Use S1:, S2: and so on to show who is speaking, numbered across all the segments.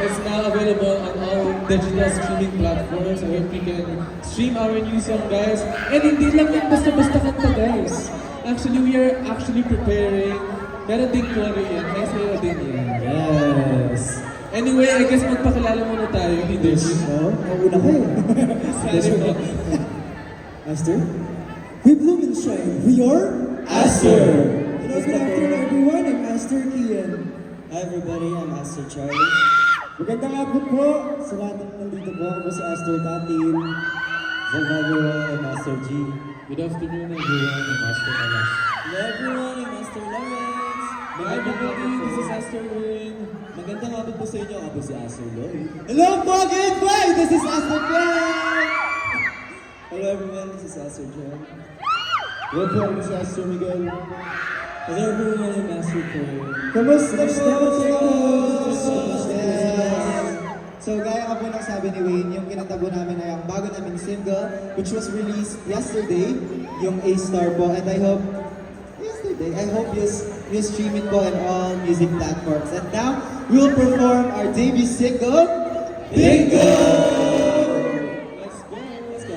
S1: It's now available on all digital streaming platforms. I hope you can stream our new song, guys. And hindi lang yung basta-basta kanta, guys. Actually, we are actually preparing. Meron din choreo yan. May sayo din yan.
S2: Yes.
S1: Anyway, I guess magpakilala muna tayo, leaders.
S2: No? Nauna ko eh.
S1: Sorry po.
S2: Aster? We bloom and shine. We are Aster. Hello, good afternoon everyone. I'm Aster Kian.
S3: Hi everybody, I'm Aster Charlie.
S2: Magandang hapon po sa lahat ng nandito po. Ako po si Aster Tatin.
S3: Hello everyone, I'm Master G.
S1: Good afternoon, everyone. I'm Master Alas.
S3: Hello everyone, I'm Master Lawrence.
S1: Hi, everybody. This is Aster Win.
S3: Magandang hapon po sa inyo, ako po si Aster Lloyd.
S2: Hello po, good boy! This is Aster Kian.
S3: Hello everyone, this is Aster John.
S2: Hello po, ako si Aster Miguel.
S3: Hello everyone, I'm Master Cole.
S2: Kamusta po?
S3: So gaya nga po ng sabi ni Wayne, yung kinanta po namin ay ang bago naming single which was released yesterday, yung A-Star po, and I hope you stream it po on all music platforms. And now, we will perform our debut single, Bingo! Let's go! Let's go!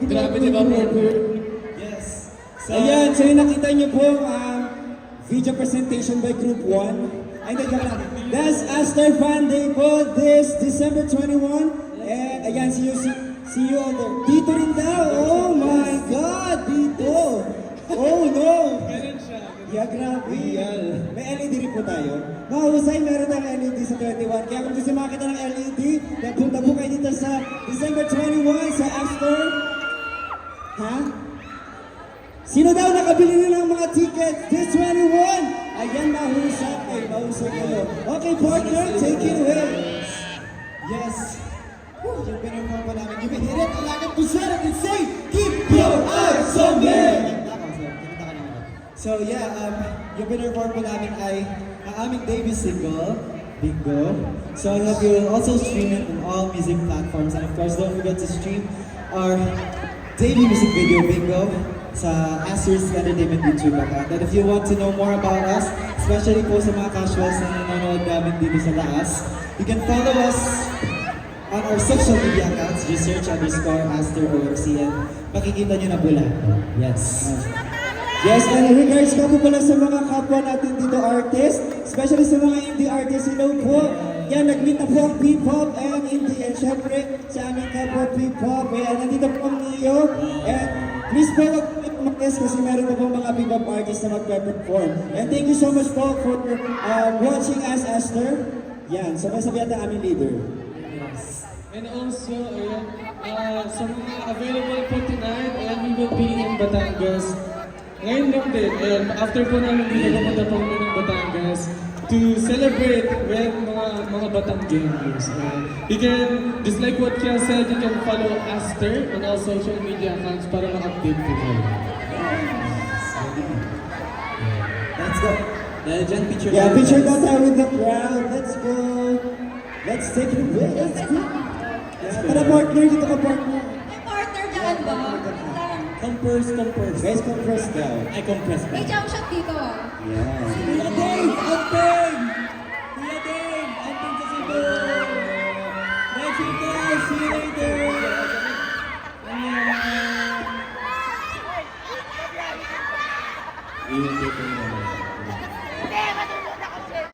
S1: Grabe, di ba, Robert?
S3: Yes!
S2: So, ayan, so yung nakita niyo po video presentation by Group 1. Ay, hindi, joke lang. That's Aster Fan Day po this December 21. And ayan, see you all there. Dito rin daw. Oh my God, dito. Oh no.
S1: Ganun siya.
S2: Yeah, grabe. May LED rin po tayo. Mahusay, meron tayong LED sa 21. Kaya kung gusto makita ng LED, punta po kayo dito sa December 21 sa Aster. Ha? Sino daw nakabili na ng mga tickets this 21? Ayan, mahusay kayo. Okay, partner, take it away.
S3: Yes! Yung pinarform pa namin, you can hit it, alagan to shut it and say, keep your eyes on me! So yeah, yung pinarform pa namin ay ang aming debut single, Bingo. So I hope you will also stream it on all music platforms. And of course, don't forget to stream our debut music video, Bingo, sa Aster's Entertainment YouTube account. And if you want to know more about us, especially po sa mga casuals na nanonood namin dito sa taas, you can follow us on our social media accounts. Just search _Aster OMC and makikita nyo na po lahat. Yes.
S2: Yes, and in regards ka po pala sa mga kapwa natin dito artists, especially sa mga indie artists, hello po. Yan, nag-meet na po ang P-pop and indie. And syempre, sa aming kapwa P-pop, ayan, nandito po ang Neo. And please po, mag-miss kasi meron po mga P-pop artists na mag-perform. And thank you so much po for watching us, Aster. Yan, sabay-sabay ang aming leader.
S1: And also, ayan, sa mga available po tonight, ayan, we will be in Batangas. Ngayon lang din, and after po namin dito, pupunta po kami ng Batangas to celebrate with mga Batangueños. You can, just like what Kia said, you can follow Aster on all social media accounts para ma-update po kayo.
S3: Let's go. Dyan, picture
S2: Yeah, picture that tayo with the crowd. Let's go. Let's take it away. Let's go. Tara partner, dito ka partner.
S4: May partner dyan ba?
S3: Compress.
S2: Guys, compress daw.
S3: I compress
S4: May jump shot dito ah.
S2: Yeah.
S3: Dave, open!